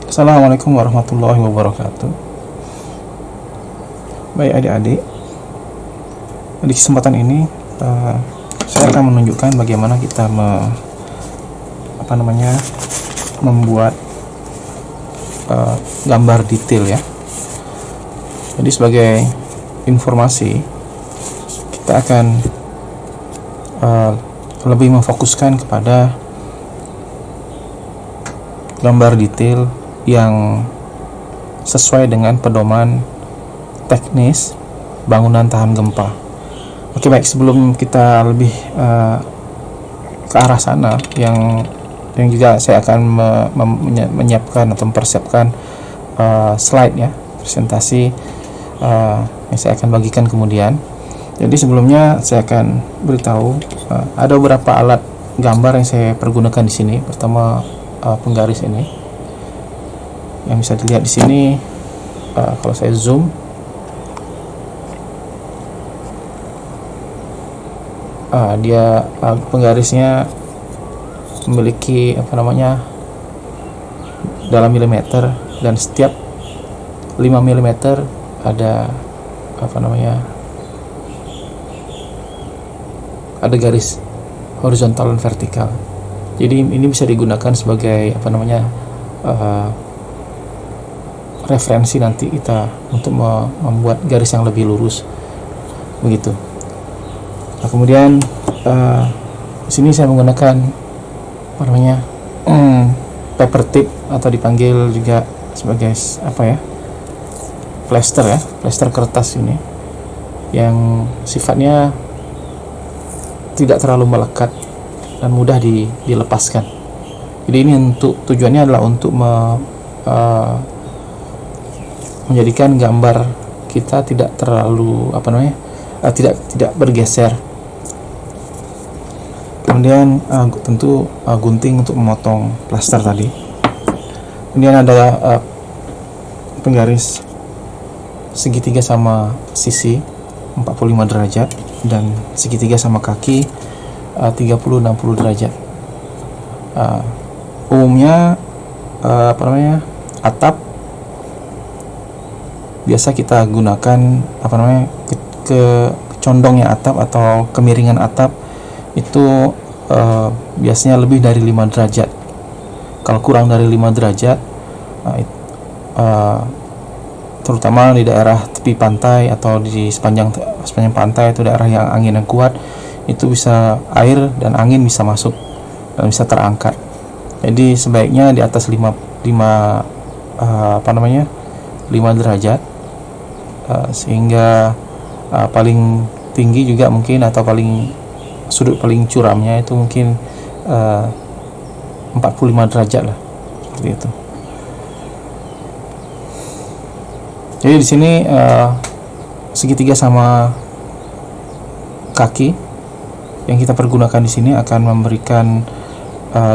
Assalamualaikum warahmatullahi wabarakatuh. Baik adik-adik, di kesempatan ini saya akan menunjukkan bagaimana kita membuat gambar detail ya. Jadi sebagai informasi, kita akan lebih memfokuskan kepada gambar detail yang sesuai dengan pedoman teknis bangunan tahan gempa. Oke, baik, sebelum kita lebih ke arah sana, yang juga saya akan menyiapkan atau mempersiapkan slide ya, presentasi yang saya akan bagikan kemudian. Jadi sebelumnya saya akan beritahu ada beberapa alat gambar yang saya pergunakan di sini. Pertama, penggaris ini yang bisa dilihat di sini. Kalau saya zoom, dia penggarisnya memiliki dalam milimeter, dan setiap 5 mm ada ada garis horizontal dan vertikal. Jadi ini bisa digunakan sebagai referensi nanti kita untuk membuat garis yang lebih lurus begitu. Nah, kemudian di sini saya menggunakan paper tip, atau dipanggil juga sebagai plester kertas ini, yang sifatnya tidak terlalu melekat dan mudah dilepaskan. Jadi ini tujuannya adalah untuk menjadikan gambar kita tidak terlalu tidak bergeser. Kemudian tentu gunting untuk memotong plester tadi. Kemudian ada penggaris segitiga sama sisi 45 derajat dan segitiga sama kaki 30-60 derajat. Umumnya atap biasa kita gunakan condongnya atap atau kemiringan atap itu biasanya lebih dari 5 derajat. Kalau kurang dari 5 derajat, terutama di daerah tepi pantai atau di sepanjang pantai, itu daerah yang angin yang kuat, itu bisa air dan angin bisa masuk dan bisa terangkat. Jadi sebaiknya di atas 5 derajat, sehingga paling tinggi juga mungkin, atau sudut paling curamnya itu mungkin 45 derajat lah, seperti itu. Jadi di sini segitiga sama kaki yang kita pergunakan di sini akan memberikan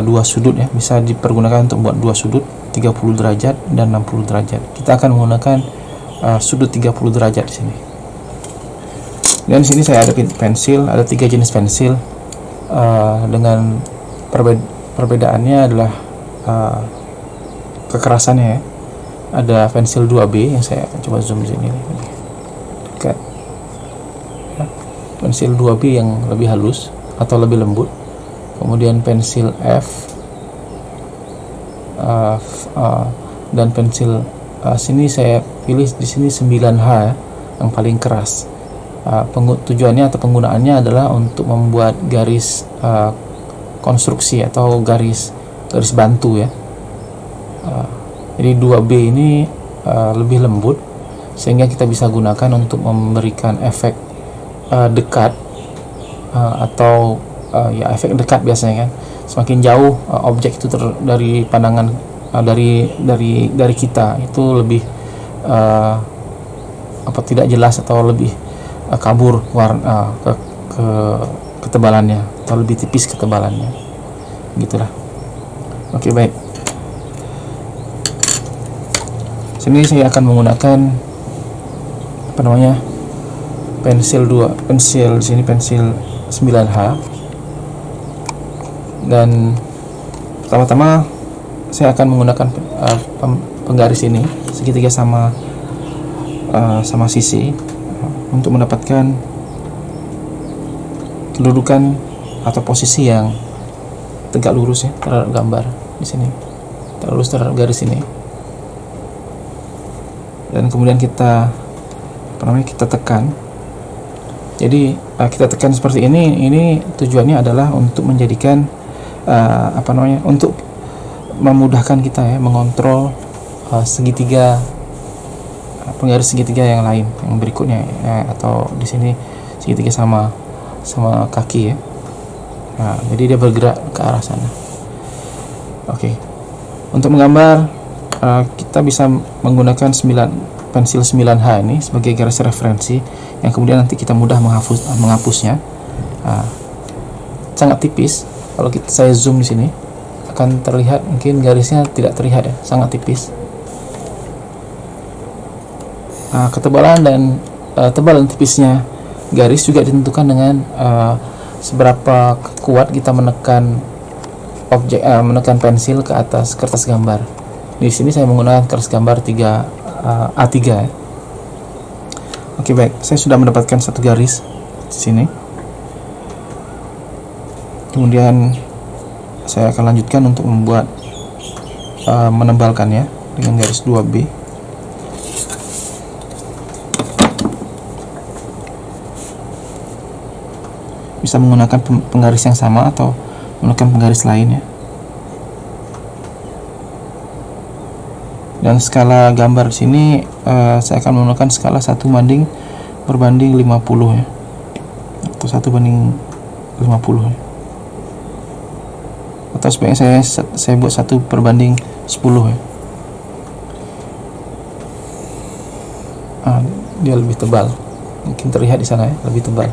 dua sudut ya, bisa dipergunakan untuk buat dua sudut 30 derajat dan 60 derajat. Kita akan menggunakan sudut 30 derajat di sini. Dan di sini saya ada pensil, ada 3 jenis pensil, dengan perbedaannya adalah kekerasannya ya. Ada pensil 2B yang saya akan coba zoom di sini dekat. Pensil 2B yang lebih halus atau lebih lembut. Kemudian pensil F, dan pensil sini saya pilih di sini 9H ya, yang paling keras. Tujuannya atau penggunaannya adalah untuk membuat garis konstruksi atau garis bantu ya. Jadi 2B ini lebih lembut, sehingga kita bisa gunakan untuk memberikan efek dekat, atau efek dekat biasanya kan. Semakin jauh objek itu dari pandangan dari kita, itu lebih tidak jelas atau lebih kabur warna ketebalannya, atau lebih tipis ketebalannya, gitulah. Oke, baik. Sini saya akan menggunakan pensil di sini pensil 9H. Dan pertama-tama saya akan menggunakan penggaris ini segitiga sama sisi untuk mendapatkan kedudukan atau posisi yang tegak lurus ya terhadap gambar di sini, tegak lurus terhadap garis ini. Dan kemudian kita kita tekan. Jadi kita tekan seperti ini tujuannya adalah untuk menjadikan untuk memudahkan kita ya mengontrol segitiga, penggaris segitiga yang lain, yang berikutnya ya, atau di sini segitiga sama kaki ya. Nah, jadi dia bergerak ke arah sana. Oke. Untuk menggambar kita bisa menggunakan pensil 9H ini sebagai garis referensi yang kemudian nanti kita mudah menghapusnya. Sangat tipis. Kalau saya zoom di sini akan terlihat, mungkin garisnya tidak terlihat ya, sangat tipis. Ketebalan dan tebal dan tipisnya garis juga ditentukan dengan seberapa kuat kita menekan pensil ke atas kertas gambar. Di sini saya menggunakan kertas gambar A3 ya. Oke, baik, saya sudah mendapatkan satu garis di sini. Kemudian saya akan lanjutkan untuk membuat menebalkannya dengan garis 2B. Bisa menggunakan penggaris yang sama atau menggunakan penggaris lain ya. Dan skala gambar di sini saya akan menggunakan skala 1:50 ya, atau 1:50 ya. Atau sebaiknya saya buat 1:10 ya. Dia lebih tebal, mungkin terlihat di sana ya, lebih tebal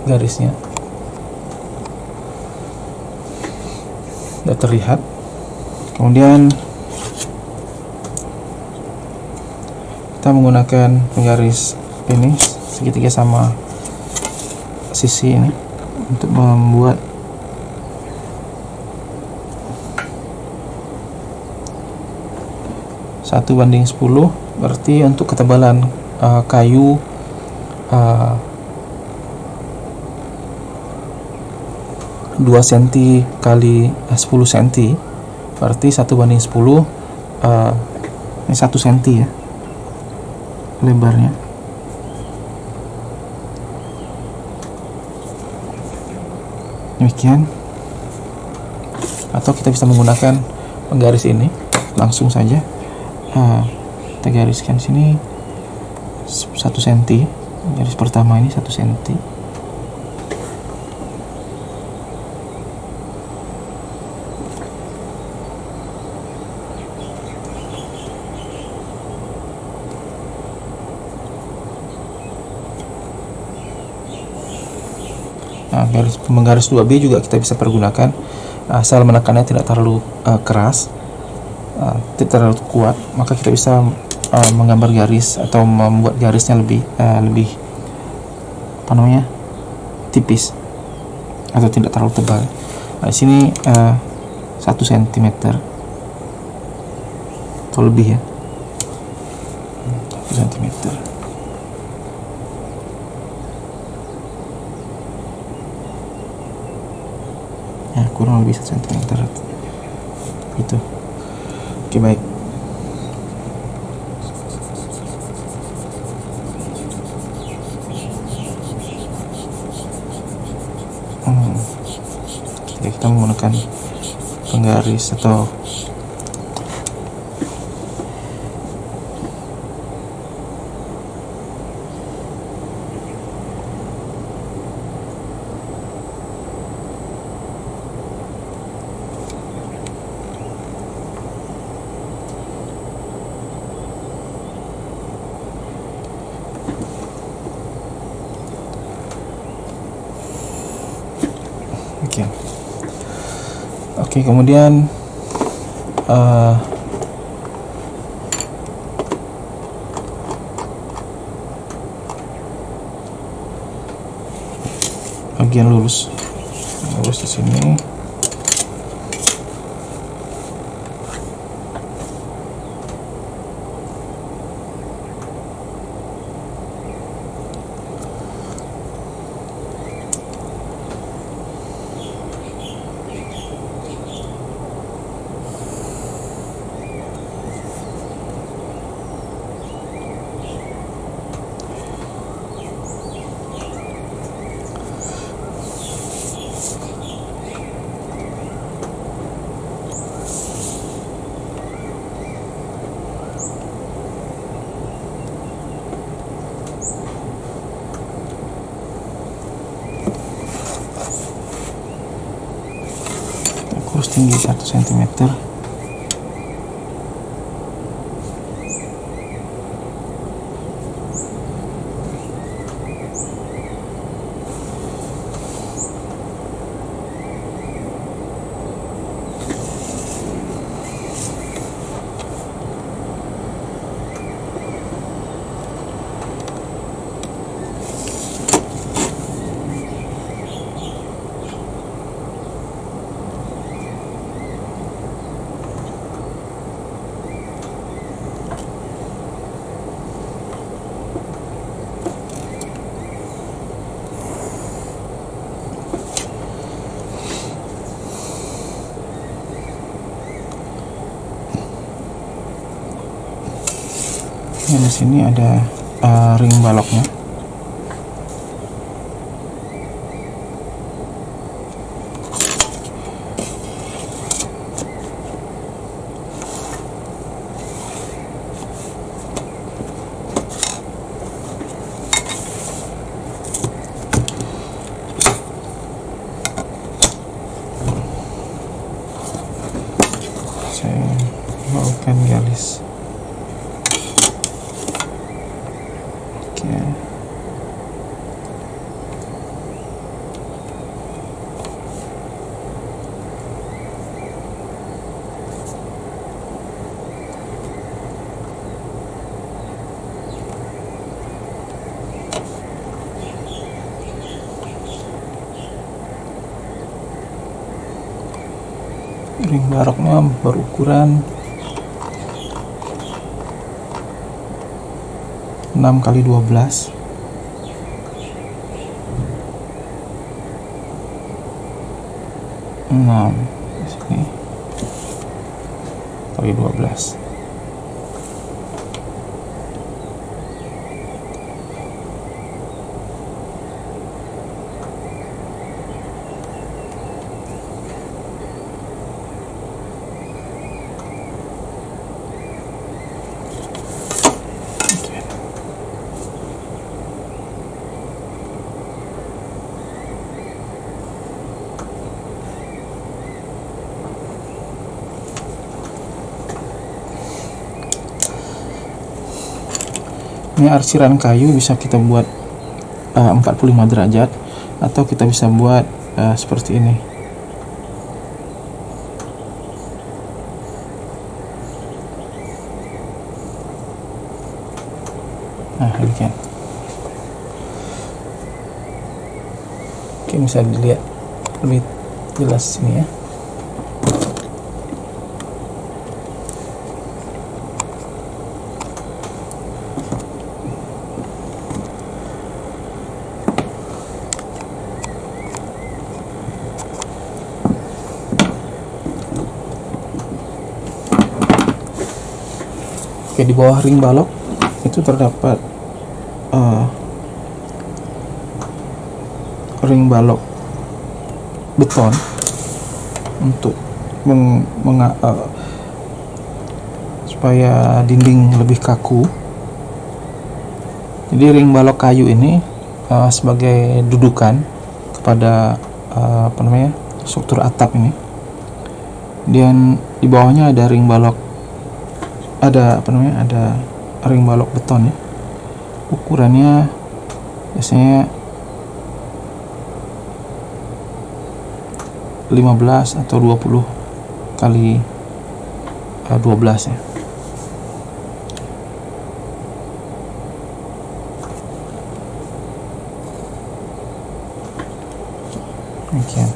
garisnya. Sudah terlihat. Kemudian kita menggunakan penggaris ini segitiga sama sisi ini untuk membuat satu banding 10. Berarti untuk ketebalan kayu 2 cm kali 10 cm, berarti 1:10. Ini 1 cm ya lebarnya. Demikian. Atau kita bisa menggunakan penggaris ini langsung saja. Kita gariskan sini 1 cm. Garis pertama ini 1 cm. Menggaris 2B juga kita bisa pergunakan asal menekannya tidak terlalu keras, tidak terlalu kuat, maka kita bisa menggambar garis atau membuat garisnya lebih tipis atau tidak terlalu tebal. Di sini 1 cm atau lebih ya, 1 cm. Kurang lebih 1 cm itu. Oke, baik. Kita menggunakan penggaris atau Oke, kemudian bagian lurus di sini. tinggi 1 cm. Di sini ada ring baloknya. Saya bawakan garis. Ring baloknya berukuran 6x12. Di sini kali 12. Ini arsiran kayu bisa kita buat 45 derajat, atau kita bisa buat seperti ini. Nah, demikian. Oke, bisa dilihat lebih jelas sini ya. Oke, di bawah ring balok itu terdapat ring balok beton untuk supaya dinding lebih kaku. Jadi ring balok kayu ini sebagai dudukan kepada struktur atap ini. Dan di bawahnya ada ring balok ada ring balok beton ya. Ukurannya biasanya 15 atau 20 kali 12 ya. Demikian.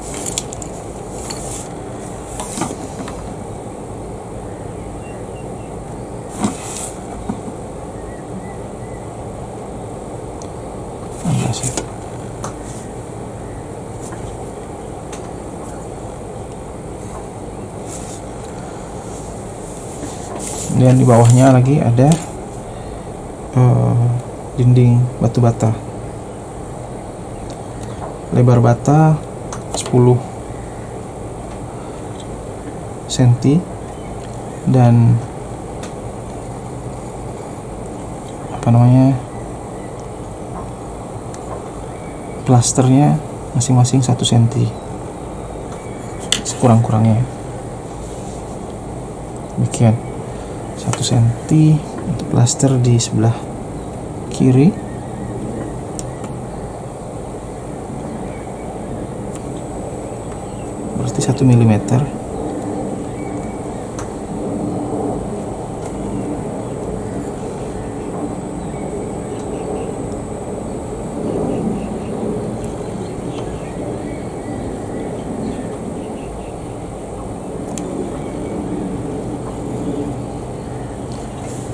Dan di bawahnya lagi ada dinding batu bata. Lebar bata 10 cm dan plasternya masing-masing 1 cm sekurang-kurangnya. Demikian 1 cm untuk plaster di sebelah kiri. Berarti 1 mm.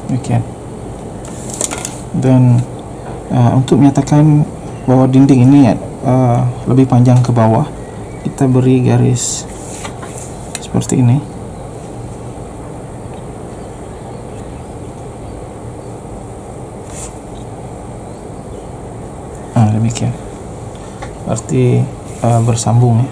Demikian. Dan untuk menyatakan bahwa dinding ini lebih panjang ke bawah, kita beri garis seperti ini. Demikian. Berarti bersambung ya.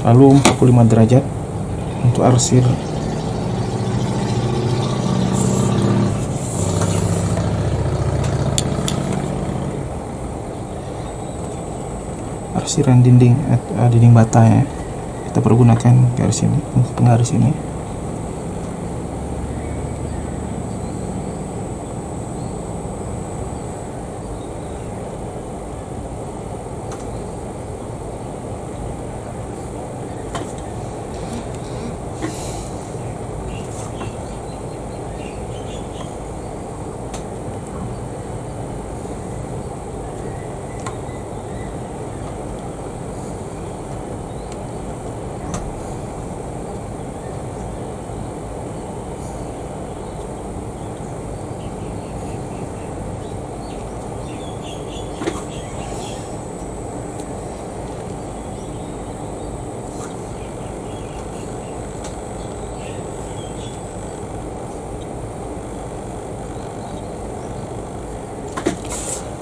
Lalu 45 derajat untuk arsir. Arsiran dinding bata ya. Kita pergunakan garis ini, penggaris ini.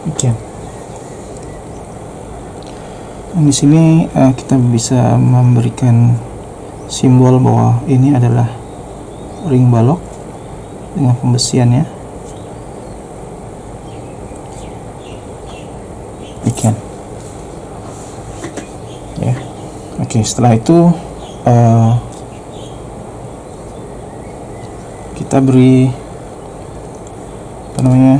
Demikian. Di sini kita bisa memberikan simbol bahwa ini adalah ring balok dengan pembesiannya. Demikian. Ya. Oke, setelah itu kita beri apa namanya?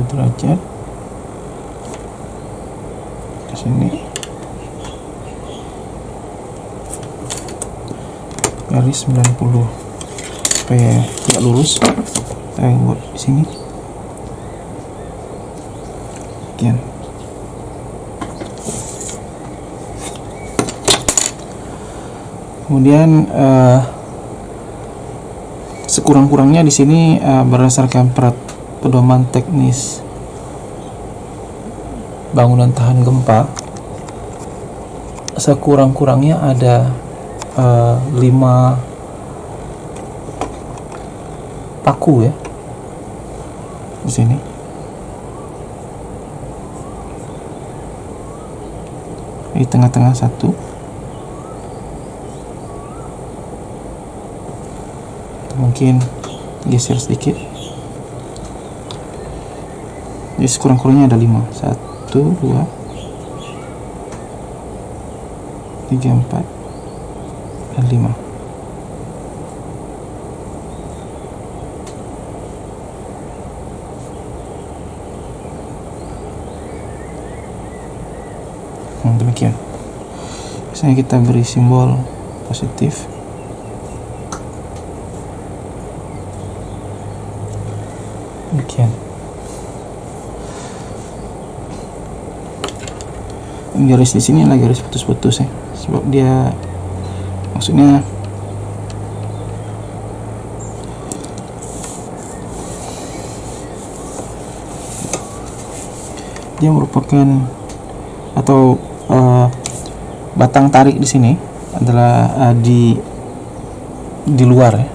derajat ke sini, garis 90 supaya tidak lurus. Saya buat di sini. Sekian. Kemudian sekurang-kurangnya di sini berdasarkan pedoman teknis bangunan tahan gempa, sekurang-kurangnya ada 5 paku ya di sini. Di tengah-tengah satu, mungkin geser sedikit. Jadi sekurang-kurangnya ada 5. 1, 2, 3, 4 dan 5. Demikian. Biasanya kita beri simbol positif. Demikian. Garis di sini adalah garis putus-putus ya, sebab dia maksudnya dia merupakan atau batang tarik di sini adalah di luar ya.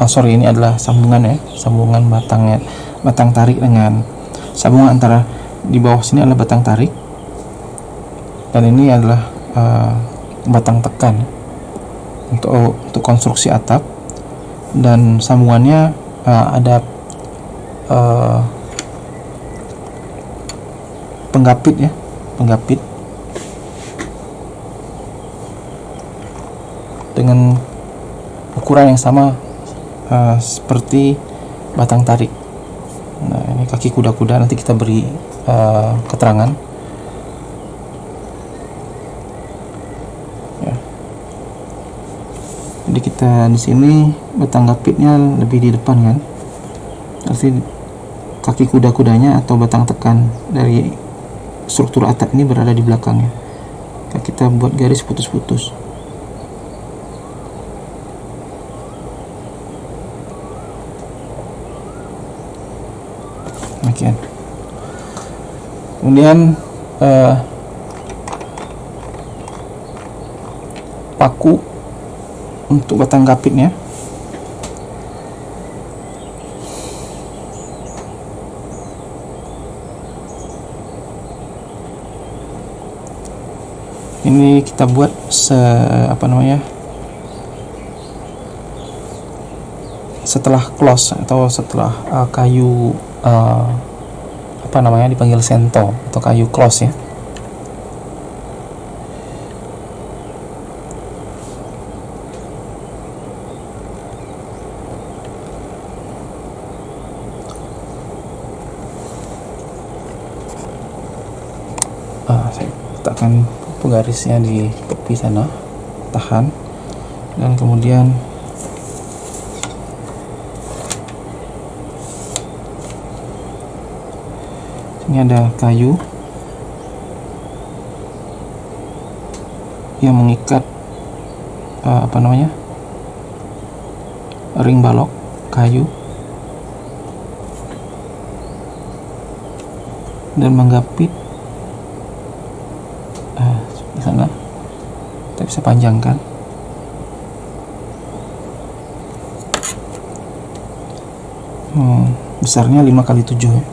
Ini adalah sambungan ya, sambungan batangnya, batang tarik dengan sambungan antara di bawah sini adalah batang tarik, dan ini adalah batang tekan untuk konstruksi atap, dan sambungannya ada penggapit ya, penggapit dengan ukuran yang sama seperti batang tarik. Nah, ini kaki kuda-kuda, nanti kita beri keterangan ya. Jadi kita di sini batang gapitnya lebih di depan kan, arti kaki kuda-kudanya atau batang tekan dari struktur atap ini berada di belakangnya. Kita buat garis putus-putus. Demikian. Kemudian paku untuk batang gapitnya. Ini kita buat setelah close atau setelah kayu dipanggil sento atau kayu close ya. Saya letakkan penggarisnya di tepi sana, tahan, dan kemudian ini ada kayu yang mengikat ring balok kayu dan menggapit di sana. Kita bisa panjangkan. Besarnya 5x7 ya.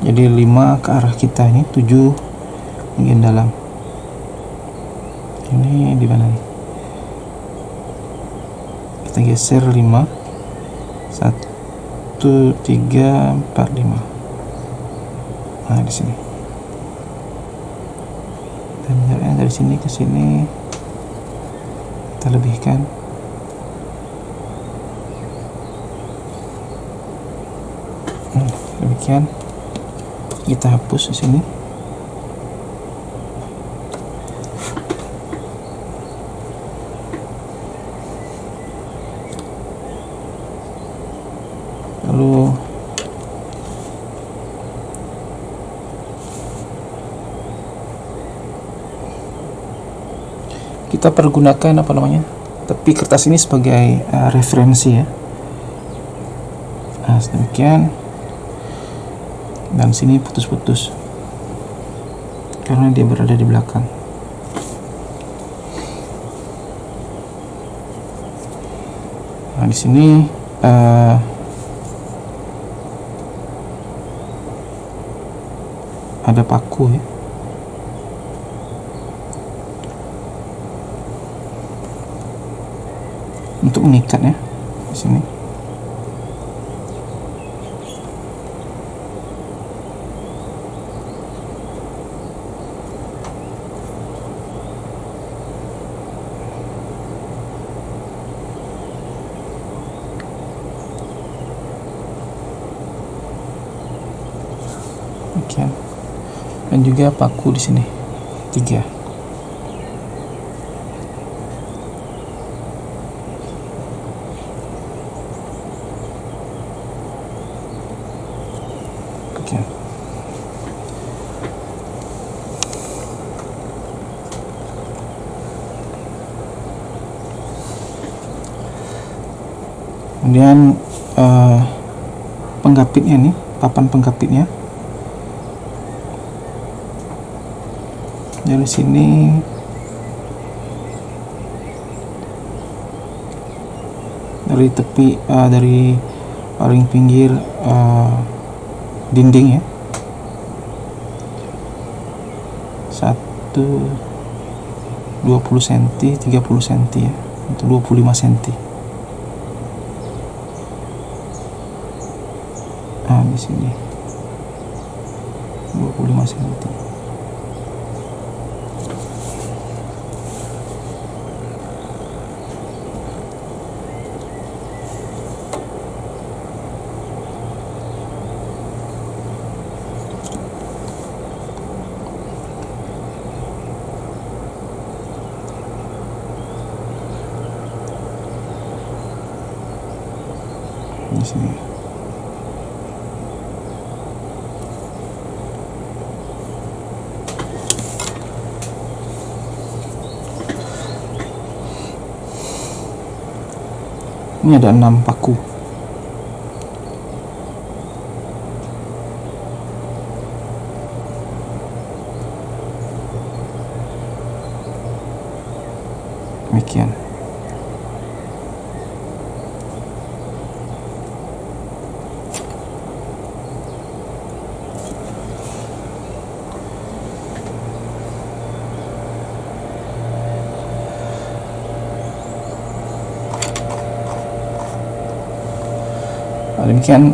Jadi 5 ke arah kita, ini 7 bagian dalam. Ini di mana nih? Kita geser 5, 1, 3, 4, 5. Nah, di sini. Dan jaraknya dari sini ke sini kita lebihkan. Demikian. Kita hapus di sini. Lalu kita pergunakan tepi kertas ini sebagai referensi ya. Nah, demikian. Dan sini putus-putus karena dia berada di belakang. Nah, di sini ada paku ya. Untuk mengikatnya di sini. Dan juga paku di sini 3. Oke. Kemudian penggapitnya nih, papan penggapitnya Dari sini dari tepi, dari paling pinggir dinding ya, 20 cm, 30 cm ya, atau 25 cm. Di sini 25 cm. Di sini. Ini ada 6 paku. Demikian. Demikian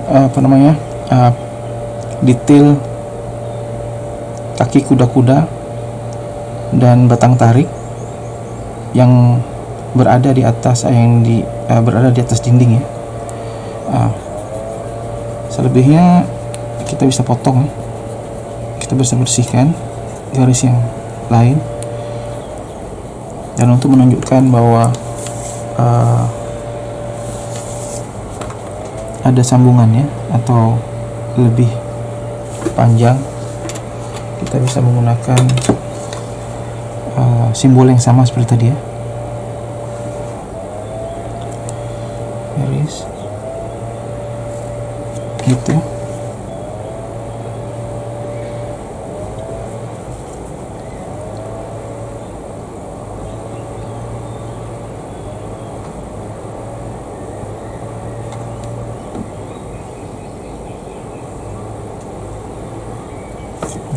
detail kaki kuda-kuda dan batang tarik yang berada di atas dinding ya. Selebihnya kita bisa potong, kita bisa bersihkan garis yang lain, dan untuk menunjukkan bahwa ada sambungannya atau lebih panjang, kita bisa menggunakan simbol yang sama seperti tadi ya, garis gitu.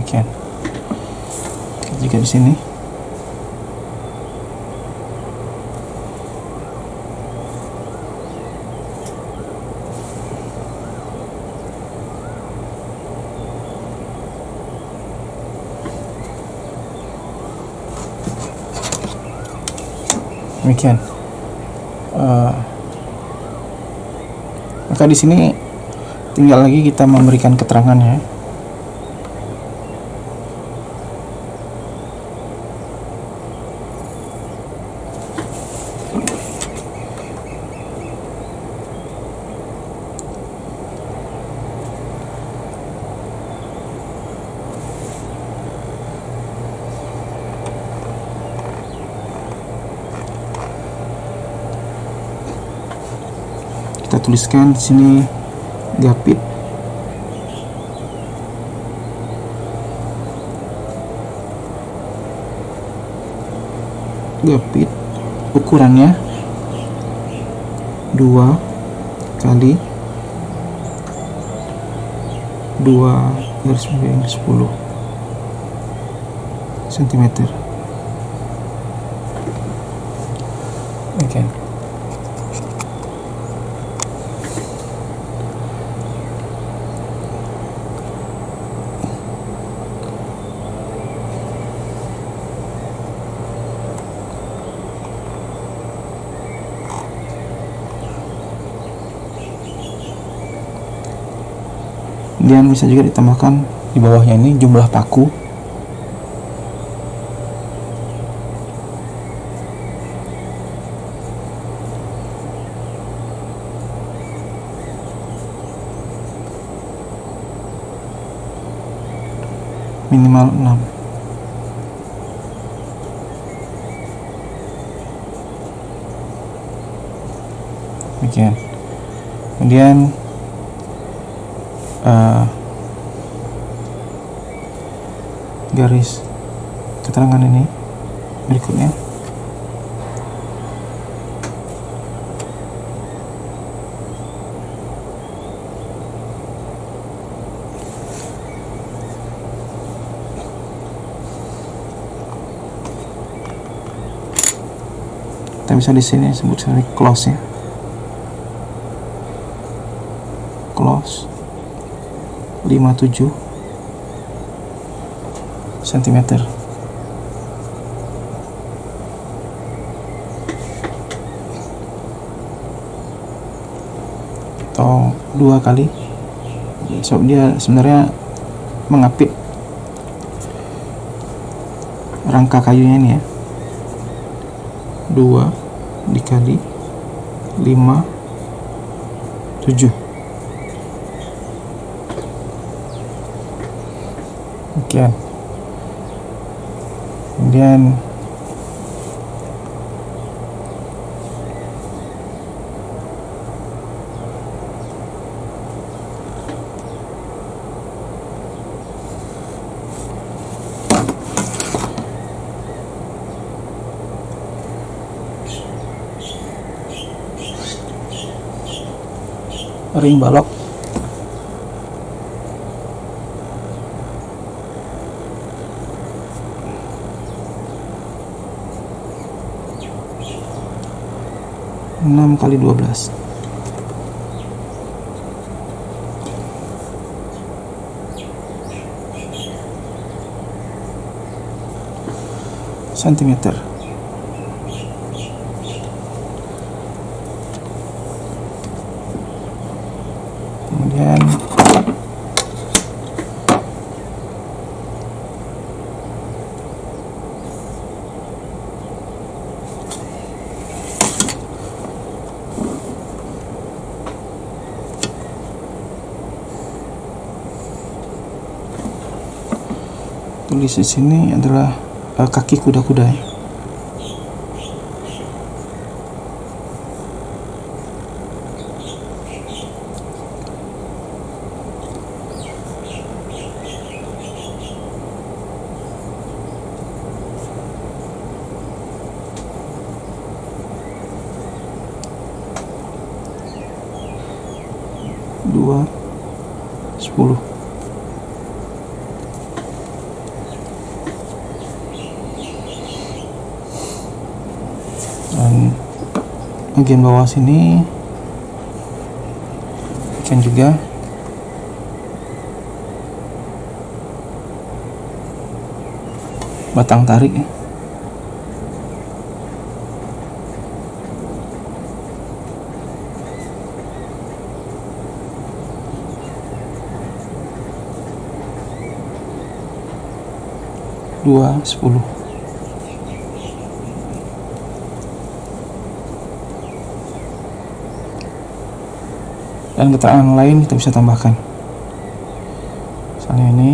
Demikian. Jika di sini demikian. Maka di sini tinggal lagi kita memberikan keterangannya. Kita tuliskan di sini gapit. Gapit ukurannya 2 kali 2 garis miring 10 cm. Oke. Kemudian bisa juga ditambahkan di bawahnya ini jumlah paku. Minimal 6. Demikian. Kemudian garis keterangan ini berikutnya. Kita bisa di sini sebut sebagai close ya. Close 57 cm. Atau 2 kali. So, dia sebenarnya mengapit rangka kayunya ini ya. 2 dikali 5 7. Demikian. Kemudian ring balok enam kali 12. Sentimeter. Kemudian tulis di sini adalah kaki kuda-kuda ya. Dua 10. Dan bagian bawah sini ikan juga batang tarik ya. Dua 10. Dan keterangan lain kita bisa tambahkan, misalnya ini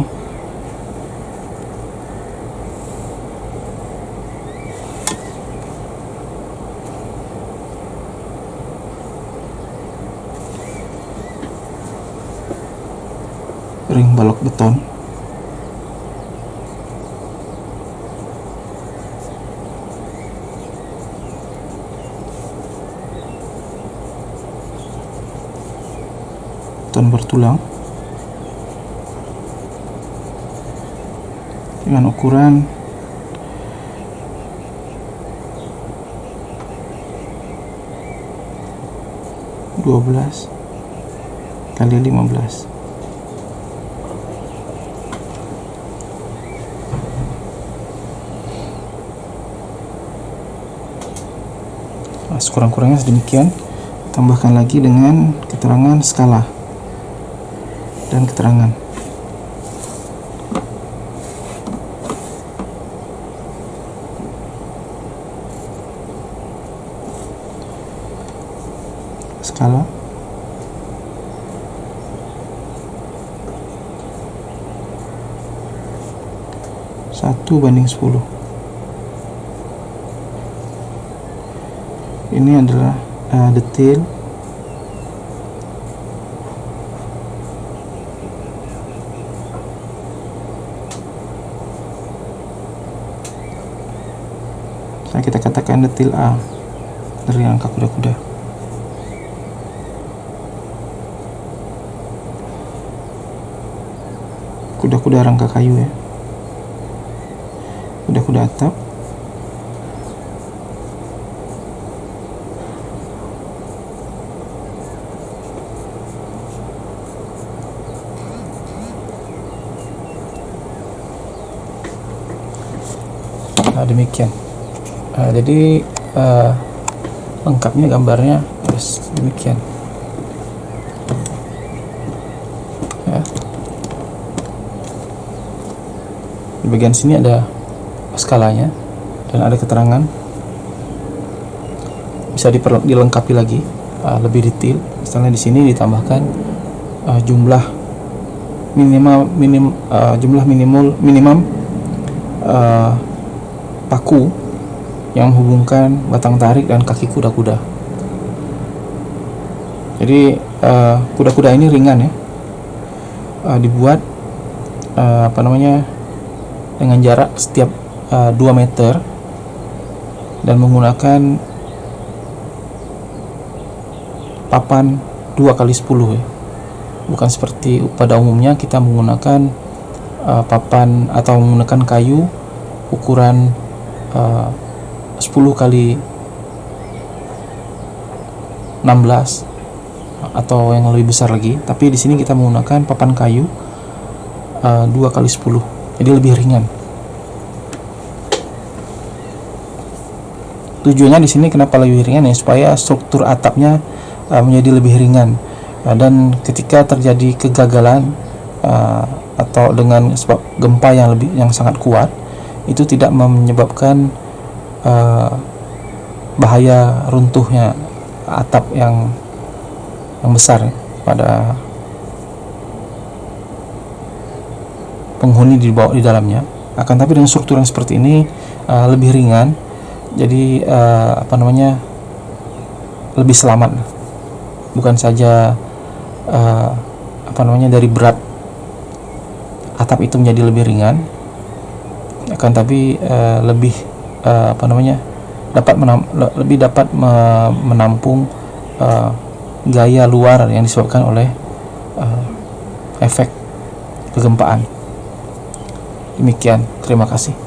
ring balok beton bertulang dengan ukuran 12 kali 15. Nah, sekurang-kurangnya sedemikian. Tambahkan lagi dengan keterangan skala dan keterangan. Skala satu banding 10. Ini adalah detail Nah, kita katakan detil A dari rangka kuda-kuda. Kuda-kuda rangka kayu ya, kuda-kuda atap, nah demikian. Jadi lengkapnya gambarnya demikian ya. Di bagian sini ada skalanya dan ada keterangan, bisa dilengkapi lagi lebih detail. Misalnya di sini ditambahkan jumlah minimum paku yang menghubungkan batang tarik dan kaki kuda-kuda. Jadi kuda-kuda ini ringan ya, dibuat dengan jarak setiap 2 meter dan menggunakan papan 2x10 ya. Bukan seperti pada umumnya kita menggunakan papan atau menggunakan kayu ukuran 10x16 atau yang lebih besar lagi. Tapi di sini kita menggunakan papan kayu 2x10, jadi lebih ringan. Tujuannya di sini kenapa lebih ringan ya, supaya struktur atapnya menjadi lebih ringan, dan ketika terjadi kegagalan atau dengan sebab gempa yang sangat kuat, itu tidak menyebabkan bahaya runtuhnya atap yang besar pada penghuni di dalamnya. Akan tapi dengan struktur yang seperti ini lebih ringan, jadi lebih selamat. Bukan saja dari berat atap itu menjadi lebih ringan, akan tapi dapat menampung gaya luar yang disebabkan oleh efek kegempaan. Demikian, terima kasih.